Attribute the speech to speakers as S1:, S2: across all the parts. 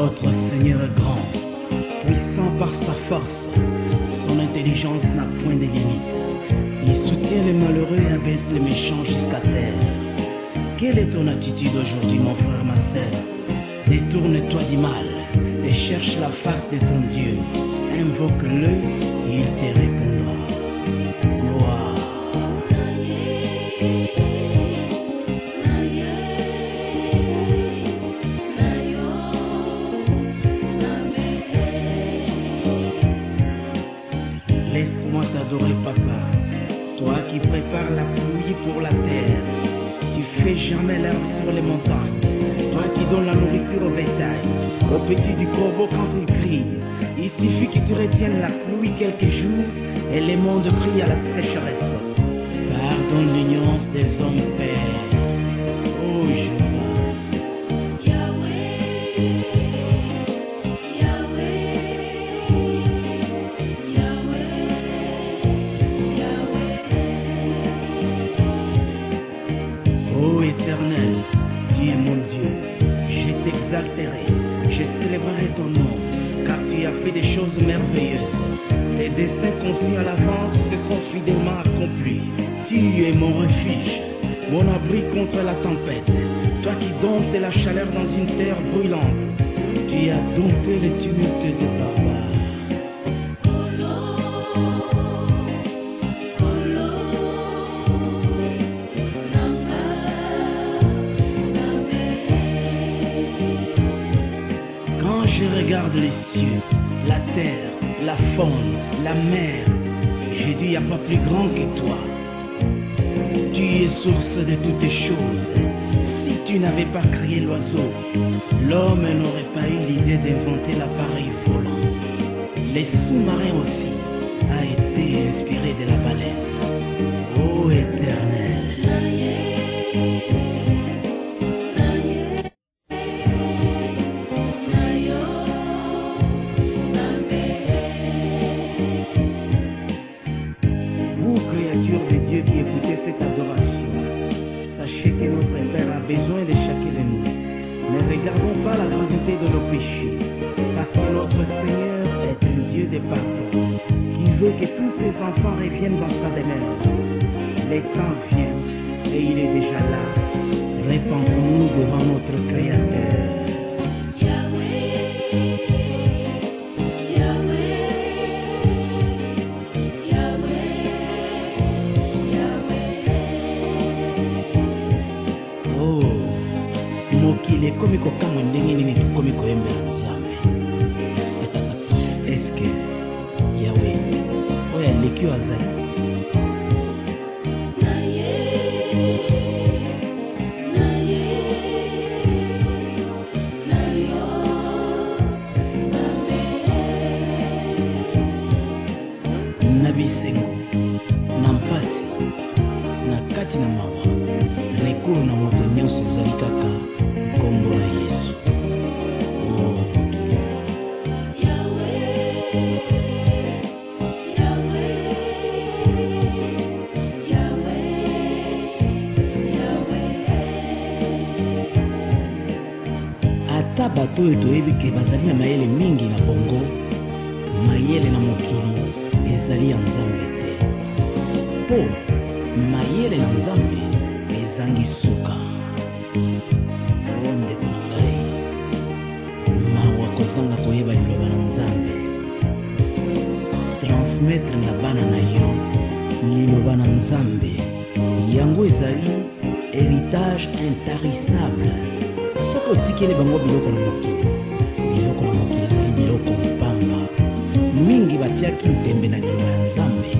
S1: Notre Seigneur est grand, puissant par sa force. Son intelligence n'a point de limite. Il soutient les malheureux et abaisse les méchants jusqu'à terre. Quelle est ton attitude aujourd'hui, mon frère, ma sœur? Détourne-toi du mal et cherche la face de ton Dieu. Invoque-le et il te répondra. Gloire. Laisse-moi t'adorer, papa. Toi qui prépares la pluie pour la terre. Tu fais jamais l'herbe sur les montagnes. Toi qui donnes la nourriture au bétail, au petit du corbeau quand il crie. Il suffit que tu retiennes la pluie quelques jours et les mondes crient à la sécheresse. Pardonne l'ignorance des hommes, Père. Oh, je Ô Éternel, tu es mon Dieu, je t'exalterai, je célébrerai ton nom, car tu as fait des choses merveilleuses. Tes desseins conçus à l'avance se sont fidèlement accomplis. Tu es mon refuge, mon abri contre la tempête. Toi qui domptes la chaleur dans une terre brûlante, tu as dompté le tumulte des barbares. Je regarde les cieux, la terre, la faune, la mer. Je dis, il n'y a pas plus grand que toi. Tu es source de toutes choses. Si tu n'avais pas créé l'oiseau, l'homme n'aurait pas eu l'idée d'inventer l'appareil volant. Les sous-marins aussi a été inspiré de la baleine. Ô Éternel. Créature de Dieu qui écoutez cette adoration, sachez que notre Père a besoin de chacun de nous. Ne regardons pas la gravité de nos péchés, parce que notre Seigneur est un Dieu de pardon, qui veut que tous ses enfants reviennent dans sa demeure. Le temps vient et il est déjà là. Répandons-nous devant notre Créateur. mokili komi kokangwa ndenge nini tukomi koyembela Nzambe. Eske Yawe oyo aleki oyo azali na bisengo na mpasi na kati na mawa na ekolo na moto nyonso ezali kaka kombo na Yesu. Ata bato oyo toyebi ke bazali na mayele mingi na bongo, mayele na mokili ezali ya Nzambe te. Po mayele na Nzambe ezangi suka. O ndeko na ngai, mawa kozanga koyeba liloba na Nzambe, transmettre na bana na yo liloba na Nzambe, yango ezali héritage intarissable. Soki otikeli bango biloko na mokili, biloko na mokili ezali biloko mpamba. Mingi batiaki ntembe na liloba ya Nzambe,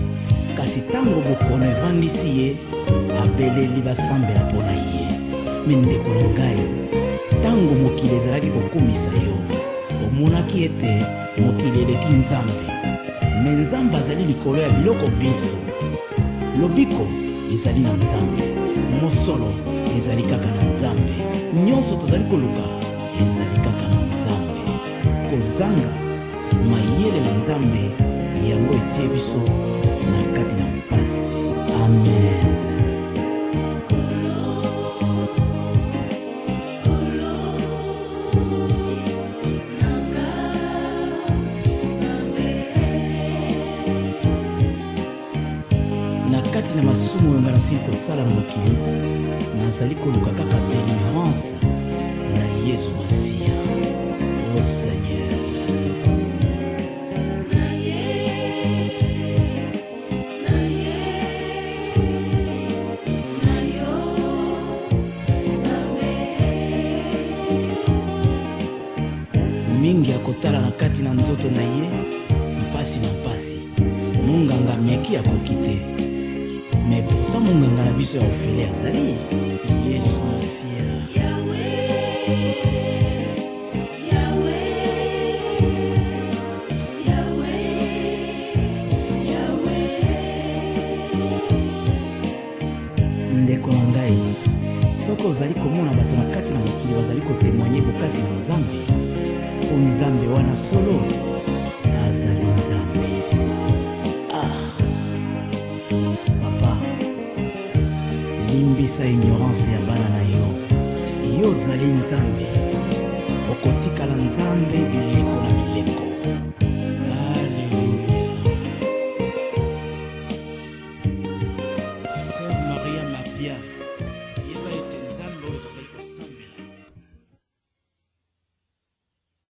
S1: kasi ntango bokono evandisi ye, abeleli basambela mpo na ye. Me ndeko na ngai, ntango mokili ezalaki kokumisa yo, omonaki ete mokili eleki Nzambe. Me Nzambe azali likolo ya biloko biso. Lobiko ezali na Nzambe, mosolo ezali kaka na Nzambe, nyonso tozali koluka ezali kaka na Nzambe. Kozanga mayele na Nzambe yango etie biso na kati na mpasi. Amen. kati na masumu oyo nga nasili kosala na mokili nazali koluka kaka délivrance na Yesu Masiya. O Seigneur, mingi akotala na kati na nzoto na ye mpasi na mpasi, munganga miaki akoki te, mais pourtant munganga na biso ya ofele azali Yesu Masiya. Ndeko na ngai, soko ozali komona bato na kati na mokili bazali kotemoigne bokasi na Nzambe, po Nzambe wana solo azali Nzambe. Papa, limbisa ignorance ya bana na yo. Yo ozali Nzambe, okotikala Nzambe bileko na